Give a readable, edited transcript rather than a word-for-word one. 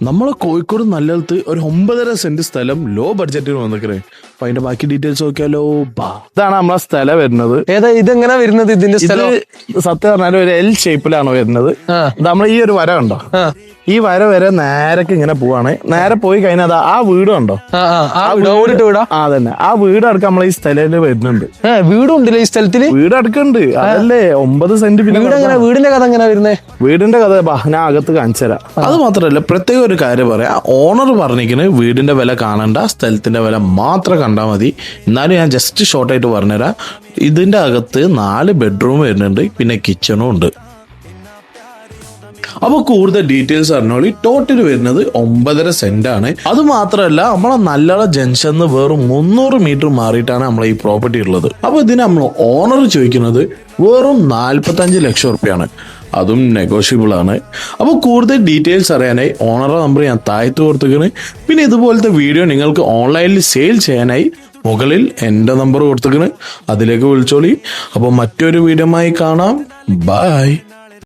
നമ്മളെ കോഴിക്കോട് നല്ലത് ഒരു 9.5 സെന്റ് സ്ഥലം ലോ ബഡ്ജറ്റിൽ വന്നിക്കണേ. അപ്പൊ അതിന്റെ ബാക്കി ഡീറ്റെയിൽസ് നോക്കിയാലോ. ഇതാണ് നമ്മളെ സ്ഥലം വരുന്നത്. ഏതാ ഇതെങ്ങനെ വരുന്നത്? ഇതിന്റെ സ്ഥലം സത്യം പറഞ്ഞാൽ ഒരു എൽ ഷേപ്പിലാണ് വരുന്നത്. നമ്മൾ ഈ ഒരു വര കണ്ടോ, ഈ വര വരെ നേരക്ക് ഇങ്ങനെ പോവാണ്. നേരെ പോയി കഴിഞ്ഞാൽ ആ വീട് കണ്ടോ, അതന്നെ ആ വീട് അടക്കം നമ്മളെ ഈ സ്ഥലത്ത് വരുന്നുണ്ട്. വീടും ഉണ്ടല്ലേ ഈ സ്ഥലത്തില്? വീട് അടക്കുന്നുണ്ട്. അതല്ലേ 9 സെന്റ്. പിന്നെ വീടിന്റെ കഥ എങ്ങനെ വരുന്നേ? വീടിന്റെ കഥ ഞാൻ അകത്ത് കാണിച്ചു തരാം. അത് മാത്രല്ല പ്രത്യേക ഒരു കാര്യം പറയാം. ഓണർ പറഞ്ഞിരിക്കുന്നത് വീടിന്റെ വില കാണണ്ട, സ്ഥലത്തിന്റെ വില മാത്രം കണ്ടാൽ മതി. എന്നാലും ഞാൻ ജസ്റ്റ് ഷോർട്ടായിട്ട് പറഞ്ഞുതരാം. ഇതിന്റെ അകത്ത് 4 ബെഡ്റൂം വരുന്നുണ്ട്, പിന്നെ കിച്ചണും ഉണ്ട്. അപ്പൊ കൂടുതൽ ഡീറ്റെയിൽസ് അറിഞ്ഞോളി. ടോട്ടൽ വരുന്നത് 9.5 സെന്റ് ആണ്. അത് മാത്രമല്ല നമ്മളെ നല്ലള ജംഗ്ഷന്ന് വെറും 300 മീറ്റർ മാറിയിട്ടാണ് നമ്മളെ ഈ പ്രോപ്പർട്ടി ഉള്ളത്. അപ്പൊ ഇതിന് നമ്മൾ ഓണർ ചോദിക്കുന്നത് വെറും 45 ലക്ഷം റുപ്യാണ്. അതും നെഗോഷ്യബിൾ ആണ്. അപ്പോൾ കൂടുതൽ ഡീറ്റെയിൽസ് അറിയാനായി ഓണറുടെ നമ്പർ ഞാൻ താഴത്ത് കൊടുത്തിരിക്കുന്നു. പിന്നെ ഇതുപോലത്തെ വീഡിയോ നിങ്ങൾക്ക് ഓൺലൈനിൽ സെയിൽ ചെയ്യാനായി മുകളിൽ എൻ്റെ നമ്പർ കൊടുത്തിരിക്കുന്നു, അതിലേക്ക് വിളിച്ചോളി. അപ്പോൾ മറ്റൊരു വീഡിയോമായി കാണാം. ബൈ.